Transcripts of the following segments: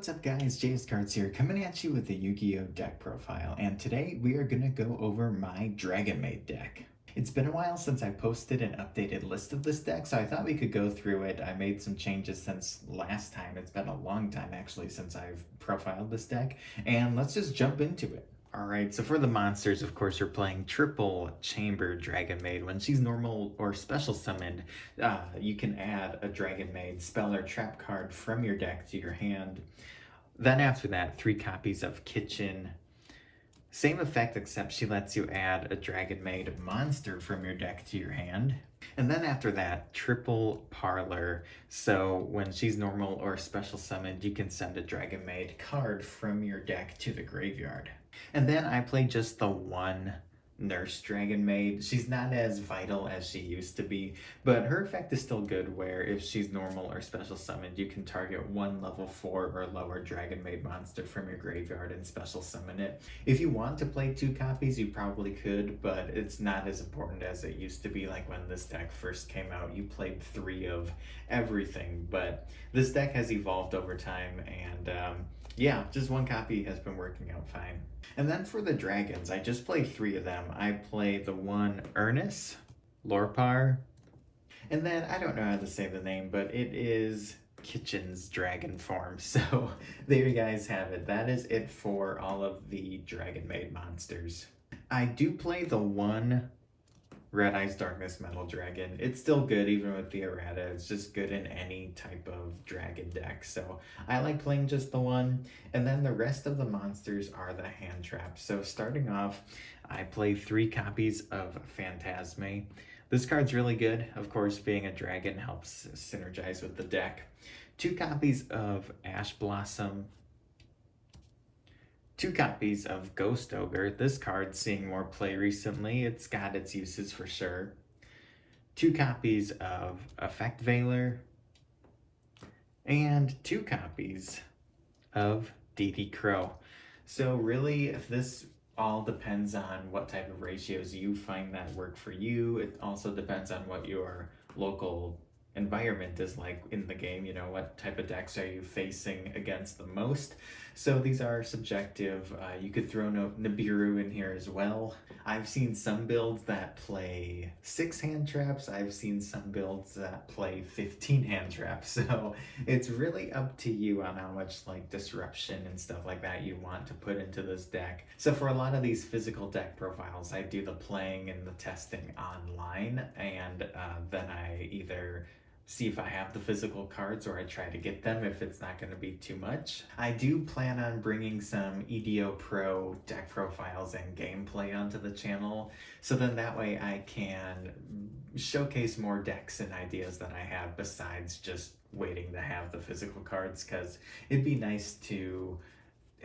What's up guys, JS Cards here, coming at you with the Yu-Gi-Oh! Deck profile, and today we are going to go over my Dragonmaid deck. It's been a while since I posted an updated list of this deck, so I thought we could go through it. I made some changes since last time. It's been a long time actually since I've profiled this deck, and let's just jump into it. Alright, so for the monsters, of course, you're playing triple chamber Dragonmaid. When she's normal or special summoned, you can add a Dragonmaid spell or trap card from your deck to your hand. Then after that, 3 copies of Kitchen. Same effect, except she lets you add a Dragonmaid monster from your deck to your hand. And then after that, triple Parlor. So when she's normal or special summoned, you can send a Dragonmaid card from your deck to the graveyard. And then I play just the one Nurse Dragonmaid. She's not as vital as she used to be, but her effect is still good, where if she's normal or special summoned, you can target one level 4 or lower Dragonmaid monster from your graveyard and special summon it. If you want to play 2 copies, you probably could, but it's not as important as it used to be. Like when this deck first came out, you played 3 of everything, but this deck has evolved over time, and yeah, just 1 copy has been working out fine. And then for the dragons, I just play 3 of them. I play the one Ernest, Lorpar, and then I don't know how to say the name, but it is Kitchen's dragon form. So there you guys have it. That is it for all of the Dragonmaid monsters. I do play the one Red Eyes Darkness Metal Dragon. It's still good even with the errata. It's just good in any type of dragon deck. So I like playing just the one. And then the rest of the monsters are the hand traps. So starting off, I play 3 copies of Phantasme. This card's really good. Of course, being a dragon helps synergize with the deck. 2 copies of Ash Blossom. 2 copies of Ghost Ogre. This card's seeing more play recently. It's got its uses for sure. 2 copies of Effect Veiler. And 2 copies of DD Crow. So really, this all depends on what type of ratios you find that work for you. It also depends on what your local environment is like in the game. You know, what type of decks are you facing against the most? So these are subjective. You could throw Nibiru in here as well. I've seen some builds that play 6 hand traps. I've seen some builds that play 15 hand traps. So it's really up to you on how much like disruption and stuff like that you want to put into this deck. So for a lot of these physical deck profiles, I do the playing and the testing online, and then I either see if I have the physical cards or I try to get them if it's not going to be too much. I do plan on bringing some EDO Pro deck profiles and gameplay onto the channel, so then that way I can showcase more decks and ideas that I have besides just waiting to have the physical cards, because it'd be nice to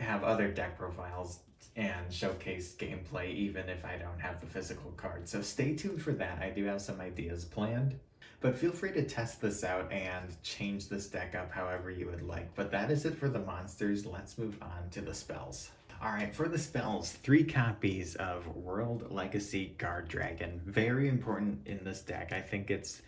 have other deck profiles and showcase gameplay even if I don't have the physical cards. So stay tuned for that. I do have some ideas planned. But feel free to test this out and change this deck up however you would like. But that is it for the monsters. Let's move on to the spells. Alright, for the spells, 3 copies of World Legacy Guard Dragon. Very important in this deck. I think it's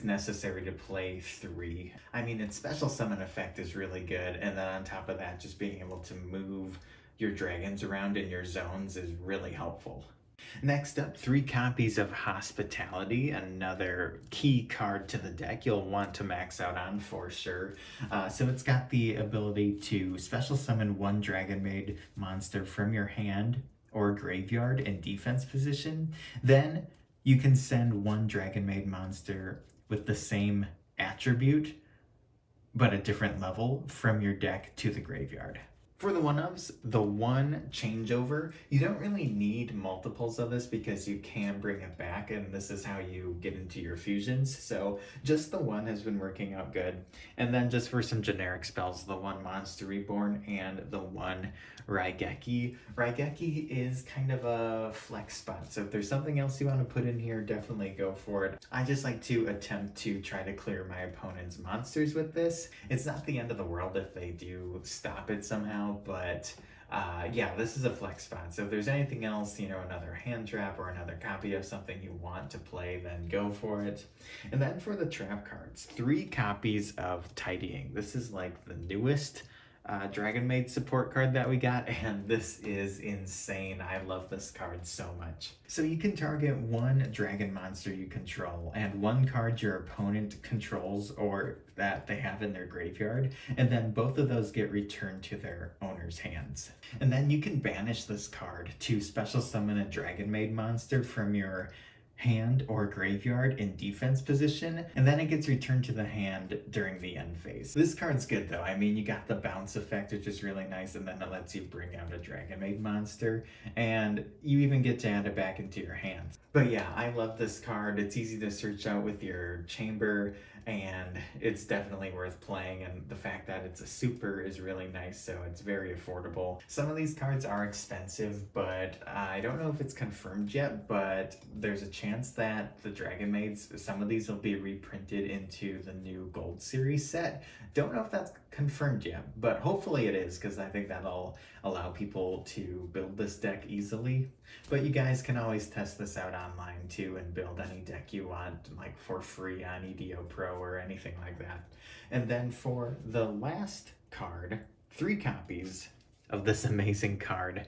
necessary to play 3. I mean, its special summon effect is really good, and then on top of that, just being able to move your dragons around in your zones is really helpful. Next up, 3 copies of Hospitality, another key card to the deck you'll want to max out on for sure. So it's got the ability to special summon 1 Dragonmaid monster from your hand or graveyard in defense position. Then you can send 1 Dragonmaid monster with the same attribute but a different level from your deck to the graveyard. For the 1-ofs, the 1 changeover, you don't really need multiples of this because you can bring it back, and this is how you get into your fusions. So just the 1 has been working out good. And then just for some generic spells, the 1 Monster Reborn and the 1 Raigeki. Raigeki is kind of a flex spot, so if there's something else you want to put in here, definitely go for it. I just like to attempt to try to clear my opponent's monsters with this. It's not the end of the world if they do stop it somehow, but yeah, this is a flex spot. So if there's anything else, you know, another hand trap or another copy of something you want to play, then go for it. And then for the trap cards, 3 copies of Tidying. This is like the newest Dragonmaid support card that we got, and this is insane. I love this card so much. So you can target one dragon monster you control and one card your opponent controls or that they have in their graveyard, and then both of those get returned to their owner's hands. And then you can banish this card to special summon a Dragonmaid monster from your hand or graveyard in defense position, and then it gets returned to the hand during the end phase. This card's good though. I mean, you got the bounce effect, which is really nice, and then it lets you bring out a Dragonmaid monster, and you even get to add it back into your hands. But yeah, I love this card. It's easy to search out with your chamber, and it's definitely worth playing, and the fact that it's a super is really nice, so it's very affordable. Some of these cards are expensive, but I don't know if it's confirmed yet, but there's a chance that the Dragonmaids, some of these will be reprinted into the new Gold Series set. Don't know if that's confirmed yet, but hopefully it is, because I think that'll allow people to build this deck easily. But you guys can always test this out online too and build any deck you want, like for free on EDO Pro or anything like that. And then for the last card, 3 copies of this amazing card,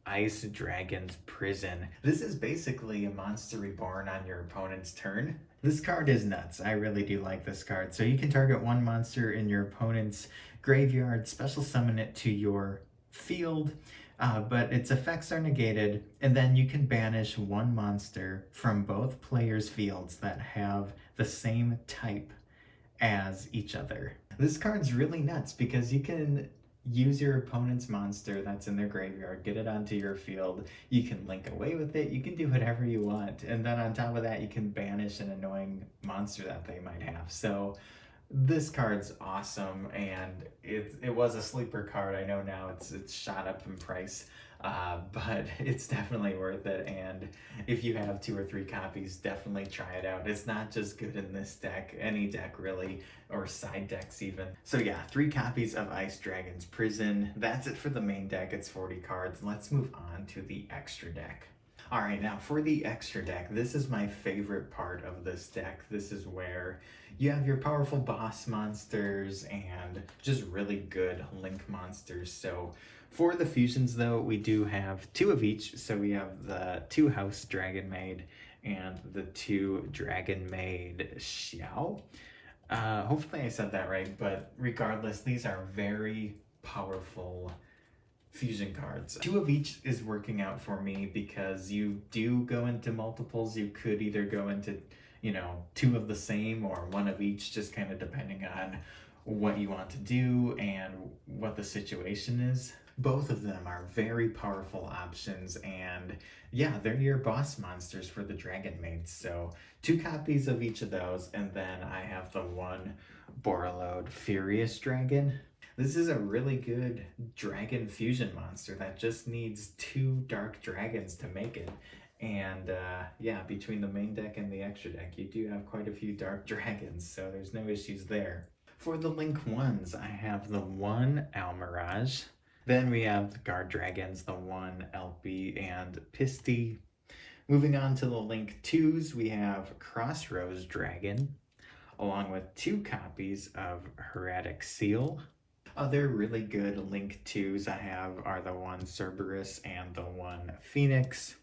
Ice Dragon's Prison. This is basically a monster reborn on your opponent's turn. This card is nuts. I really do like this card. So you can target one monster in your opponent's graveyard, special summon it to your field, but its effects are negated, and then you can banish one monster from both players' fields that have the same type as each other. This card's really nuts because you can use your opponent's monster that's in their graveyard, get it onto your field, you can link away with it, you can do whatever you want, and then on top of that you can banish an annoying monster that they might have. So this card's awesome, and it was a sleeper card. I know now it's shot up in price, but it's definitely worth it, and if you have 2 or 3 copies, definitely try it out. It's not just good in this deck, any deck really, or side decks even. So yeah, 3 copies of Ice Dragon's Prison. That's it for the main deck. It's 40 cards. Let's move on to the extra deck. Alright, now for the extra deck, this is my favorite part of this deck. This is where you have your powerful boss monsters and just really good link monsters. So for the fusions though, we do have 2 of each. So we have the 2 House Dragonmaid and the 2 Dragonmaid Xiao. Hopefully I said that right, but regardless, these are very powerful fusion cards. 2 of each is working out for me because you do go into multiples. You could either go into, 2 of the same or 1 of each, just kind of depending on what you want to do and what the situation is. Both of them are very powerful options, and yeah, they're your boss monsters for the Dragonmaids. So 2 copies of each of those, and then I have the 1 Borreload Furious Dragon. This is a really good dragon fusion monster that just needs 2 dark dragons to make it. And yeah, between the main deck and the extra deck, you do have quite a few dark dragons, so there's no issues there. For the Link 1s, I have the 1 Almirage. Then we have the Guard Dragons, the 1 Elpie and Pisty. Moving on to the Link 2s, we have Crossroads Dragon, along with 2 copies of Heretic Seal. Other really good Link 2s I have are the 1 Cerberus and the 1 Phoenix.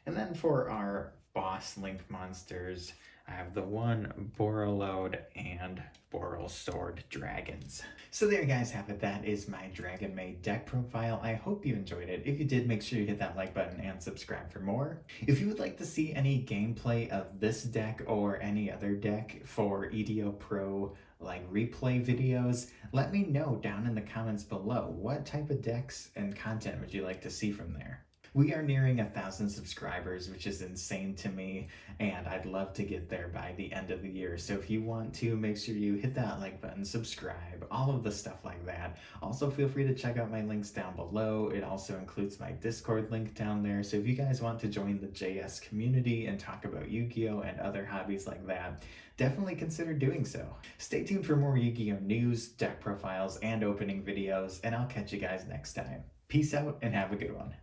And then for our boss Link monsters, I have the 1 Borreload and Borrelsword Dragons. So there you guys have it. That is my Dragonmaid deck profile. I hope you enjoyed it. If you did, make sure you hit that like button and subscribe for more. If you would like to see any gameplay of this deck or any other deck for EDO Pro like replay videos, let me know down in the comments below. What type of decks and content would you like to see from there? We are nearing 1,000 subscribers, which is insane to me, and I'd love to get there by the end of the year. So if you want to, make sure you hit that like button, subscribe, all of the stuff like that. Also, feel free to check out my links down below. It also includes my Discord link down there. So if you guys want to join the JS community and talk about Yu-Gi-Oh! And other hobbies like that, definitely consider doing so. Stay tuned for more Yu-Gi-Oh! News, deck profiles, and opening videos, and I'll catch you guys next time. Peace out and have a good one.